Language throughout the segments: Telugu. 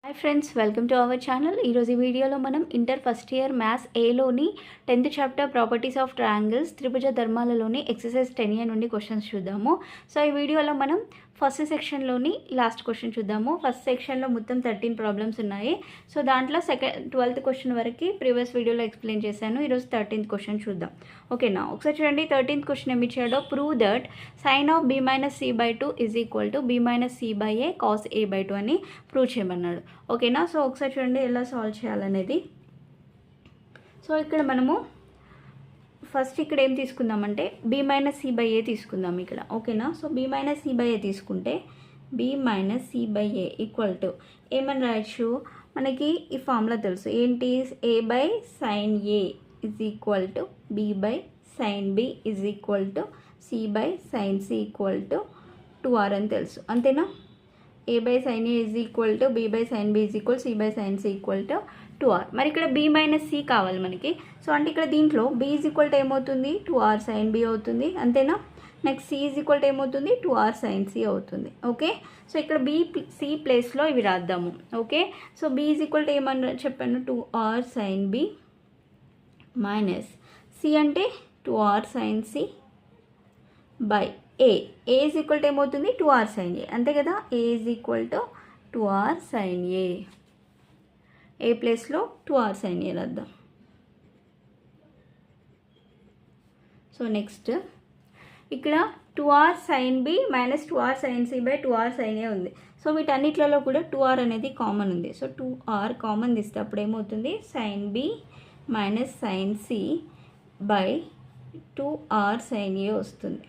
Hi friends, welcome to our channel. ఈరోజు ఈ వీడియోలో మనం ఇంటర్ ఫస్ట్ ఇయర్ మ్యాథ్స్ ఏలోని 10th chapter properties of triangles త్రిభుజ ధర్మాలలోని ఎక్సర్సైజ్ 10A నుండి క్వశ్చన్స్ చూద్దాము. సో ఈ వీడియోలో మనం ఫస్ట్ సెక్షన్లోని లాస్ట్ క్వశ్చన్ చూద్దాము. ఫస్ట్ సెక్షన్లో మొత్తం 13 ప్రాబ్లమ్స్ ఉన్నాయి. సో దాంట్లో 12th క్వశ్చన్ వరకు ప్రీవియస్ వీడియోలో ఎక్స్ప్లెయిన్ చేశాను. ఈరోజు 13th క్వశ్చన్ చూద్దాం. ఓకేనా, ఒకసారి చూడండి. 13th క్వశ్చన్ ఏమి ఇచ్చాడో, prove that sine of b - c/2 is equal to b - c/a cos a/2 అని ప్రూవ్ చేయమన్నాడు. ఓకేనా, సో ఒకసారి చూడండి ఎలా సాల్వ్ చేయాలనేది. సో ఇక్కడ మనము ఫస్ట్ ఇక్కడ ఏం తీసుకుందామంటే b - c/a తీసుకుందాం ఇక్కడ. ఓకేనా, సో b - c/a తీసుకుంటే b - c/a ఈక్వల్ టు ఏమని రాయొచ్చు, మనకి ఈ ఫార్ములా తెలుసు ఏంటి, a/sin a is equal to b/sin b is equal to c/sin c equal to 2r అని తెలుసు, అంతేనా. a/sin a is equal to b/sin b is equal c/sin c equal to 2r. మరి ఇక్కడ b - c కావాలి మనకి. సో అంటే ఇక్కడ దీంట్లో b ఈజ్ ఈక్వల్ టు ఏమవుతుంది, 2r sin b అవుతుంది, అంతేనా. Next c is equal to ఏమవుతుంది, 2r sin c అవుతుంది. ఓకే, సో ఇక్కడ b c ప్లేస్లో ఇవి రాద్దాము. Okay, so b is equal to ఏమన్నా చెప్పాను, 2r sin b minus c అంటే 2r sin c by a is equal to ఏమవుతుంది, 2r sin a, అంతే కదా. a is equal to 2r sin a, ఏ ప్లేస్లో 2r sin a రాద్దాం. సో నెక్స్ట్ ఇక్కడ 2r sin b minus 2r sin c by 2r sin a ఉంది. సో వీటన్నిట్లలో కూడా 2r అనేది కామన్ ఉంది. సో 2r కామన్ తీస్తే అప్పుడు ఏమవుతుంది, sin b minus sin c by 2r sin a వస్తుంది.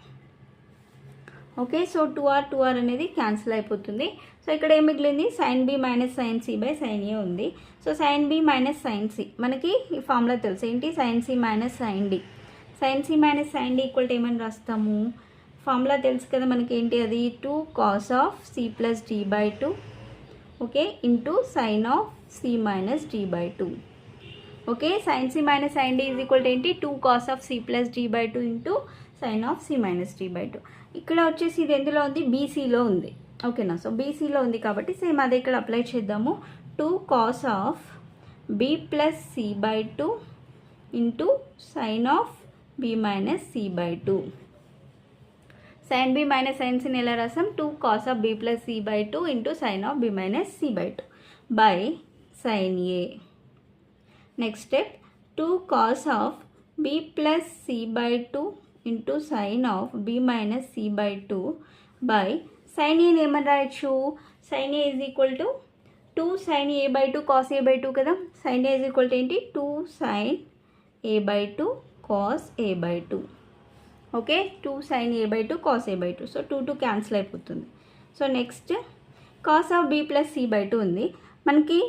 ఓకే, సో 2r అనేది క్యాన్సిల్ అయిపోతుంది. సో ఇక్కడ ఏం మిగిలింది, sin b minus sin c by sin a ఉంది. So sin b minus sin c మనకి ఈ ఫార్ములా తెలుసు ఏంటి, sin c minus sin d. sin c minus sin d equal to ఏమని రాస్తాము, ఫార్ములా తెలుసు కదా మనకి ఏంటి, అది 2 cos of c plus d by 2 okay into sine of c minus d by 2. Okay, sin c minus sin d is equal to ఏంటి, 2 cos of c plus d by 2 into sine of c minus d by 2. ఇక్కడ వచ్చేసి ఇది ఎందులో ఉంది, బీసీలో ఉంది. ఓకేనా, సో బీసీలో ఉంది కాబట్టి సేమ్ అదే ఇక్కడ అప్లై చేద్దాము. 2 cos of b plus c by 2 into sine of b minus c by 2. Sine b minus sine cని ఎలా రాసాం, 2 cos of b plus c by 2 into sine of b minus c by 2 by sine a. Next step, 2 cos of b plus c by 2 into sine of b minus c by 2 by sine ఏని ఏమని రాయొచ్చు, sine A is equal to 2 sin a by 2 cos a by 2 కదా. Sine A is equal to ఏంటి, 2 sin a by 2 cos a by 2. ఓకే, 2 sin a by 2 cos a by 2. So 2 cancel అయిపోతుంది. So next cos of b plus c by 2 ఉంది మనకి.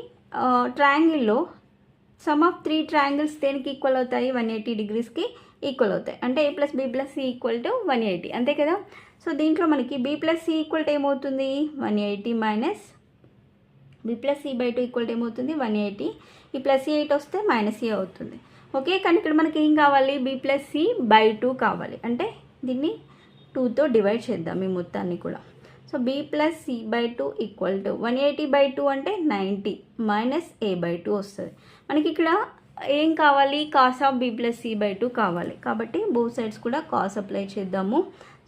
ట్రయాంగిల్లో సమ్ ఆఫ్ 3 ట్రయాంగిల్స్ దేనికి ఈక్వల్ అవుతాయి, 180 డిగ్రీస్కి ఈక్వల్ అవుతాయి. అంటే a plus b plus c equal to 180, అంతే కదా. సో దీంట్లో మనకి b plus c equal to ఏమవుతుంది, 180 minus b plus c by 2 equal to ఏమవుతుంది, 180. ఈ ప్లస్ 8 వస్తే మైనస్ a అవుతుంది. ఓకే, కానీ ఇక్కడ మనకి ఏం కావాలి, b ప్లస్ c బై 2 కావాలి. అంటే దీన్ని 2తో డివైడ్ చేద్దాం ఈ మొత్తాన్ని కూడా. So b plus c by 2 equal to 180 by 2 అంటే 90 మైనస్ a బై 2 వస్తుంది. మనకి ఇక్కడ ఏం కావాలి, cos of b plus c by 2 కావాలి. కాబట్టి బోత్ సైడ్స్ కూడా కాస్ అప్లై చేద్దాము.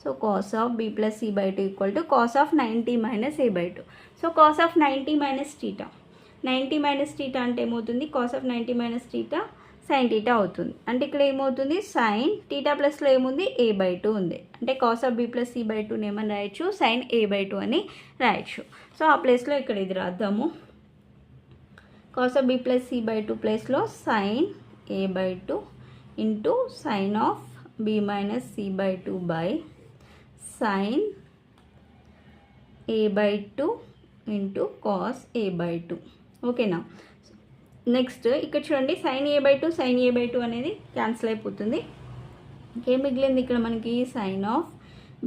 So cos of b plus c by 2 equal to cos of 90 minus a by 2. So cos of 90 minus theta, 90 minus theta అంటే ఏమవుతుంది, cos of 90 minus theta sine theta అవుతుంది. అంటే ఇక్కడ ఏమవుతుంది, సైన్ టీటా ప్లస్లో ఏముంది, a బై 2 ఉంది. అంటే cos of b plus c by 2 ఏమని రాయొచ్చు, సైన్ a బై 2 అని రాయొచ్చు. సో ఆ ప్లేస్లో ఇక్కడ ఇది రాద్దాము. Cos of b plus c by 2 ప్లేస్లో sine a by 2 into sine of b minus c by 2 by sine a by 2 into cos a by 2. ఓకేనా. నెక్స్ట్ ఇక్కడ చూడండి, sine a by 2 sine a by 2 అనేది క్యాన్సిల్ అయిపోతుంది. ఇంకేం మిగిలింది ఇక్కడ మనకి, sine of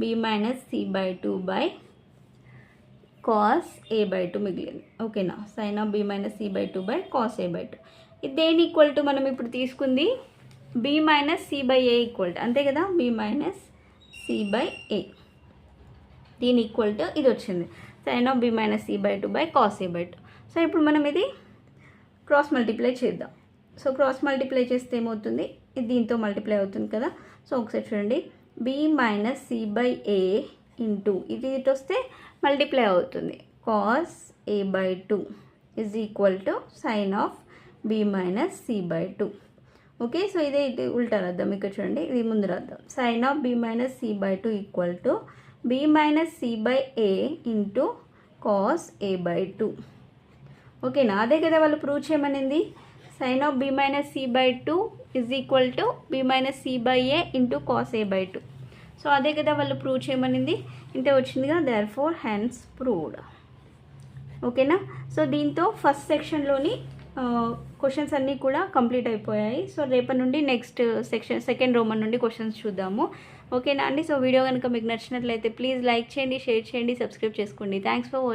b minus c by 2 by cos a by 2 మిగిలింది. ఓకేనా, sine of b minus c by 2 by cos a by 2. ఇది దేని ఈక్వల్ టు మనం ఇప్పుడు తీసుకుంది, b minus c by a equal to, అంతే కదా, b minus c by a. దీని ఈక్వల్ టు ఇది వచ్చింది, sin of b minus c by 2 by cos a by 2. So ఇప్పుడు మనం ఇది క్రాస్ మల్టిప్లై చేద్దాం. సో క్రాస్ మల్టిప్లై చేస్తే ఏమవుతుంది, ఇది దీంతో మల్టిప్లై అవుతుంది కదా. సో ఒకసారి చూడండి, b minus C by A into ఇది ఇటు వస్తే మల్టిప్లై అవుతుంది, cos a by 2 is equal to sine of b minus C by 2. Okay, so ఇదే ఇది ఉల్టా రాద్దాం. ఇక్కడ చూడండి, ఇది ముందు రాద్దాం. Sine of b minus C by 2 equal to b minus C by A into cos a by 2. ఓకేనా, అదే కదా వాళ్ళు ప్రూవ్ చేయమనింది. Sine of b minus C by 2 is equal to b minus C by A into cos a by 2. So అదే కదా వాళ్ళు ప్రూవ్ చేయమనింది, ఇంతే వచ్చిందిగా. Therefore hence proved. ఓకేనా, సో దీంతో ఫస్ట్ సెక్షన్లోని క్వశ్చన్స్ అన్నీ కూడా కంప్లీట్ అయిపోయాయి. సో రేపటి నుండి నెక్స్ట్ సెక్షన్ సెకండ్ రోమన్ నుండి క్వశ్చన్స్ చూద్దాము. ఓకేనా అండి. సో వీడియో కనుక మీకు నచ్చినట్లయితే ప్లీజ్ లైక్ చేయండి, షేర్ చేయండి, సబ్స్క్రైబ్ చేసుకోండి. Thanks for watching.